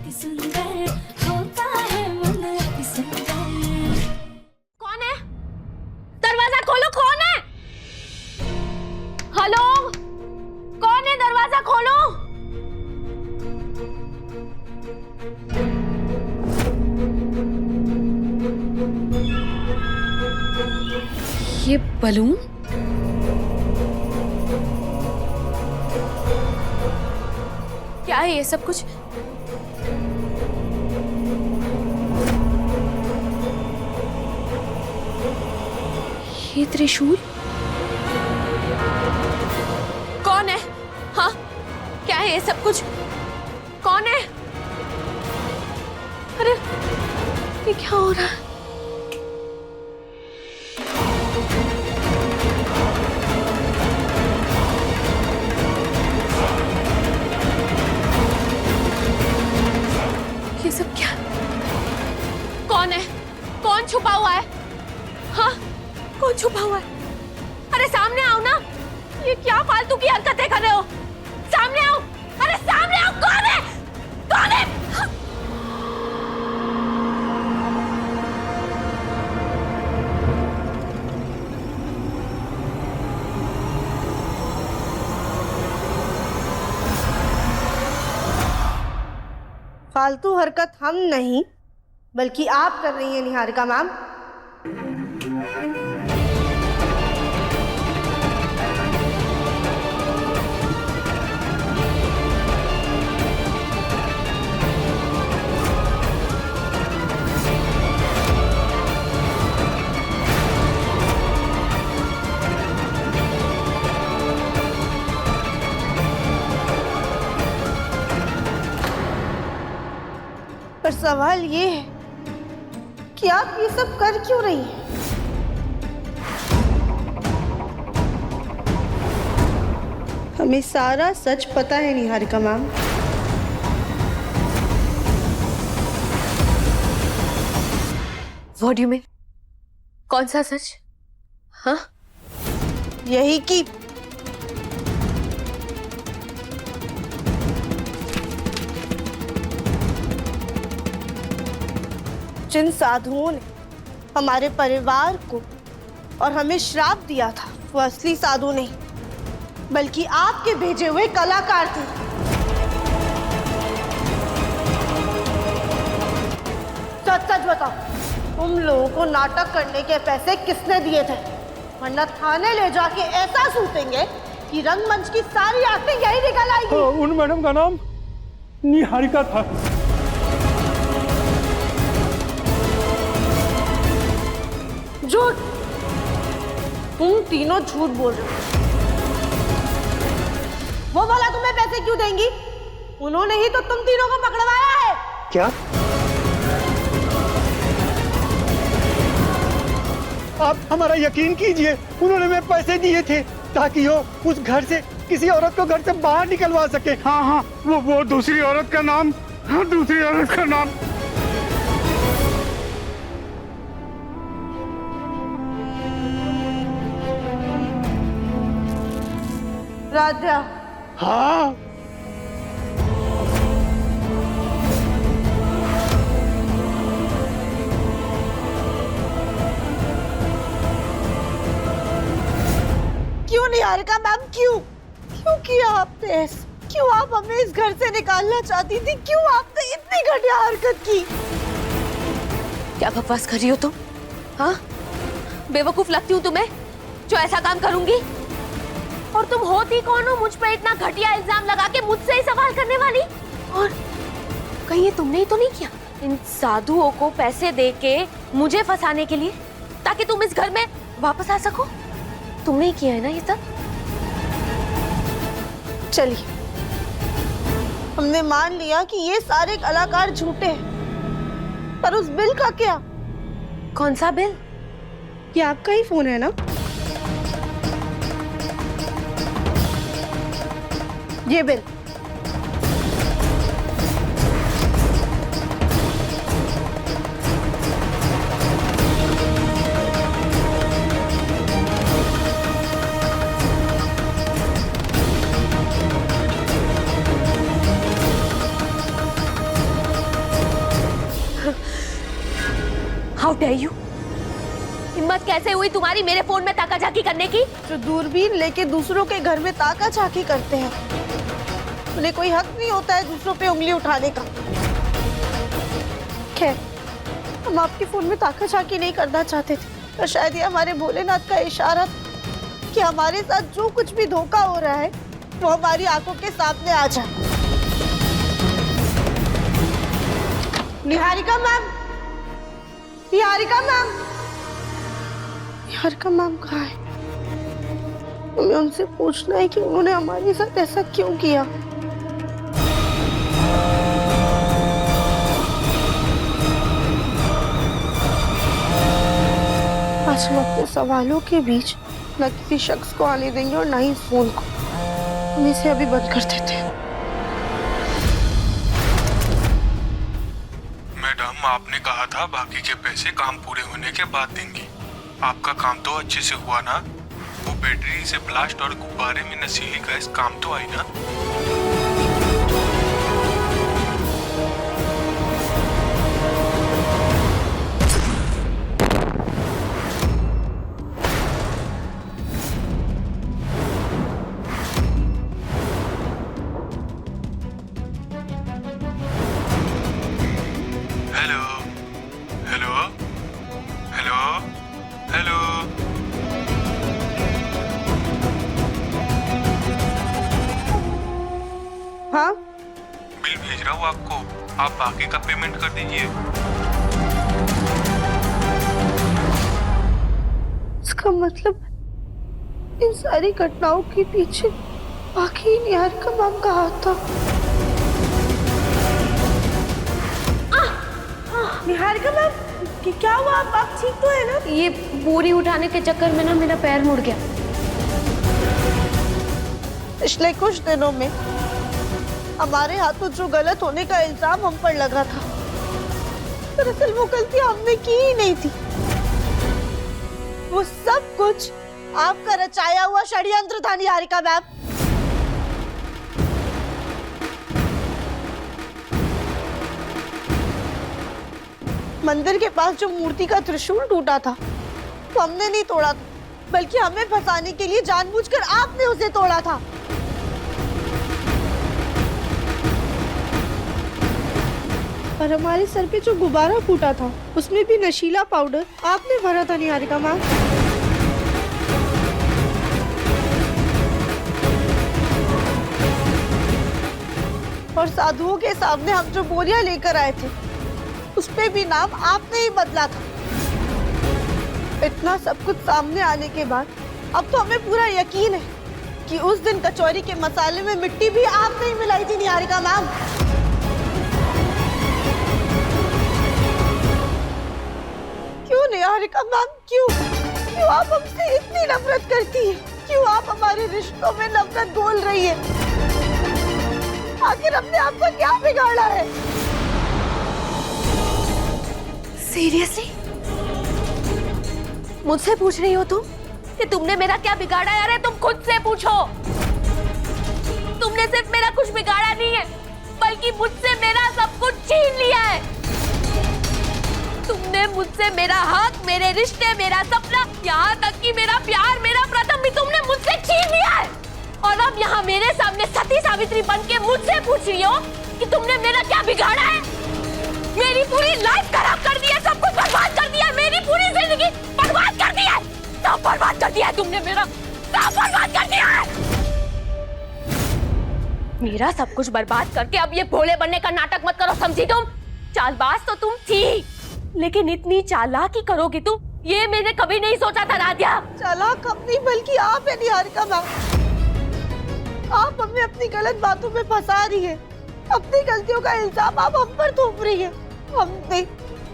कौन है? दरवाजा खोलो, कौन है? हेलो, कौन है? दरवाजा खोलो। ये बलून? क्या है ये सब कुछ? ये त्रिशूल? कौन है? हाँ, क्या है ये सब कुछ? कौन है? अरे ये क्या हो रहा है? ये सब क्या? कौन है? कौन छुपा हुआ है? हाँ, कौन छुपा हुआ है? अरे सामने आओ ना! ये क्या फालतू की हरकतें कर रहे हो? सामने आओ! अरे सामने आओ! कौन है? कौन है? फालतू हरकत हम नहीं बल्कि आप कर रही हैं निहारिका मैम। पर सवाल ये है कि आप ये सब कर क्यों रही हैं? हमें सारा सच पता है Niharika ma'am. What do you mean? कौन सा सच? हाँ? यही कि जिन साधुओं ने हमारे परिवार को और हमें श्राप दिया था वो असली साधु नहीं बल्कि आपके भेजे हुए कलाकार थे। सच सच बताओ, तुम लोगों को नाटक करने के पैसे किसने दिए थे? वरना थाने ले जाके ऐसा सूतेंगे कि रंगमंच की सारी एक्टिंग यही निकल आएगी। उन मैडम का नाम निहारिका था। झूठ! तुम तीनों झूठ बोल रहे हो। वो वाला तुम्हें पैसे क्यों देंगी? उन्होंने ही तो तुम तीनों को पकड़वाया है। क्या? आप हमारा यकीन कीजिए, उन्होंने हमें पैसे दिए थे ताकि वो उस घर से किसी औरत को घर से बाहर निकलवा सके। हाँ हाँ, वो दूसरी औरत का नाम, हाँ दूसरी औरत का नाम। राधा। हाँ। क्यों निहारिका मैम, क्यों क्यों किया आपने ऐसा? क्यों आप हमें इस घर से निकालना चाहती थी? क्यों आपने इतनी घटिया हरकत की? क्या बकवास कर रही हो तुम? हाँ, बेवकूफ लगती हूँ तुम्हें जो ऐसा काम करूंगी? और तुम होती कौन हो मुझ पे इतना घटिया इल्जाम लगा के मुझसे ही सवाल करने वाली? और कहीं ये तुमने ही तो नहीं किया इन साधुओं को पैसे दे के मुझे फंसाने के लिए, ताकि तुम इस घर में वापस आ सको? तुमने ही किया है ना ये सब? चलिए, हमने मान लिया कि ये सारे कलाकार झूठे हैं, पर उस बिल का क्या? कौन सा बिल? ये आपका ही फोन है ना? ये बिल। How dare you! हिम्मत कैसे हुई तुम्हारी मेरे फोन में ताका-झाकी करने की? जो दूरबीन लेके दूसरों के घर में ताका झाकी करते हैं, उन्हें कोई हक नहीं होता है दूसरों पे उंगली उठाने का। खैर, हम आपके फोन में ताका झाकी नहीं करना चाहते थे, तो शायद ये हमारे भोलेनाथ का इशारा था कि हमारे साथ जो कुछ भी धोखा हो रहा है वो हमारी आंखों के सामने आ जाए। Niharika ma'am, Niharika ma'am, Niharika ma'am कहाँ है? हमें उनसे पूछना है कि उन्होंने हमारे साथ ऐसा क्यों किया। आज हम अपने सवालों के बीच न किसी शख्स को आने देंगे और न ही इस फोन को। हम इसे अभी बंद कर देते हैं। मैडम, आपने कहा था बाकी के पैसे काम पूरे होने के बाद देंगी। आपका काम तो अच्छे से हुआ ना? वो बैटरी से ब्लास्ट और गुब्बारे में नशीली गैस काम तो आई ना? Hello hello hello hello. हाँ, बिल भेज रहा हूँ आपको, आप बाकी का पेमेंट कर दीजिए। इसका मतलब इन सारी घटनाओं के पीछे बाकी निहारिका मैम का हाथ था। निहारिका मैम, क्या हुआ? आप ठीक तो है ना? ये बोरी उठाने के चक्कर में ना मेरा पैर मुड़ गया। पिछले कुछ दिनों में हमारे हाथों जो गलत होने का इल्जाम हम पर लगा था, दरअसल वो गलती हमने की ही नहीं थी। वो सब कुछ आपका रचाया हुआ षड्यंत्र था निहारिका मैम। मंदिर के पास जो मूर्ति का त्रिशूल टूटा था वो हमने नहीं तोड़ा था, बल्कि हमें फंसाने के लिए जानबूझकर आपने उसे तोड़ा था। और हमारे सर पे जो गुब्बारा फूटा था उसमें भी नशीला पाउडर आपने भरा था निहारिका मैम। और साधुओं के सामने हम जो बोरियां लेकर आए थे उस पे भी नाम आपने ही बदला था। इतना सब कुछ सामने आने के बाद अब तो हमें पूरा यकीन है कि उस दिन कचौरी के मसाले में मिट्टी भी आपने ही मिलाई थी निहारिका मैम। क्यों निहारिका मैम, क्यों क्यों आप हमसे इतनी नफरत करती हैं? क्यों आप हमारे रिश्तों में नफरत घोल रही है? आखिर हमने आपको क्या बिगाड़ा है? सीरियसली मुझसे पूछ रही हो तुम कि तुमने मेरा क्या बिगाड़ा है? अरे तुम खुद से पूछो। तुमने सिर्फ मेरा कुछ बिगाड़ा नहीं है, बल्कि मुझसे मेरा सब कुछ छीन लिया है। तुमने मुझसे मेरा हक, मेरे रिश्ते, मेरा सपना, यहाँ तक कि मेरा प्यार, मेरा प्रथम भी तुमने मुझसे छीन लिया है। और अब यहाँ मेरे सामने सती सावित्री बन के मुझसे पूछ रही हो कि तुमने मेरा क्या बिगाड़ा है? मेरी पूरी लाइफ खराब कर दी है, सब कुछ बर्बाद कर दिया है, मेरी पूरी जिंदगी बर्बाद कर दी है। सब बर्बाद कर दिया है तुमने, मेरा सब बर्बाद कर दिया है। मेरा सब कुछ बर्बाद करके अब ये भोले बनने का नाटक मत करो, समझी तुम? चालबाज तो तुम थी, लेकिन इतनी चालाकी करोगी तुम, ये मैंने कभी नहीं सोचा था राध्या। चालाक हम नहीं बल्कि आप है निहारिका मैम। आप हमें अपनी गलत बातों में फंसा रही है, अपनी गलतियों का इल्जाम आप हम पर थोप रही है। हमने,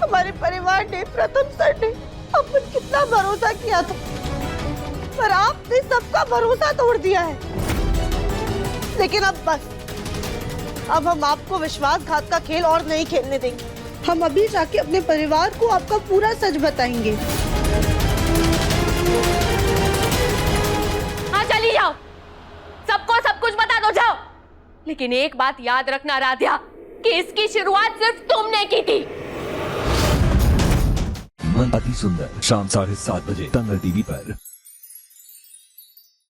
हमारे परिवार ने, प्रथम सर ने हम पर कितना भरोसा किया था, पर आपने सबका भरोसा तोड़ दिया है। लेकिन अब बस, अब हम आपको विश्वासघात का खेल और नहीं खेलने देंगे। हम अभी जाके अपने परिवार को आपका पूरा सच बताएंगे। हाँ चली जाओ, सबको सब कुछ बता दो, जाओ। लेकिन एक बात याद रखना राध्या कि इसकी शुरुआत सिर्फ तुमने की थी। अति सुंदर शाम 7:30 बजे दंगल टीवी पर।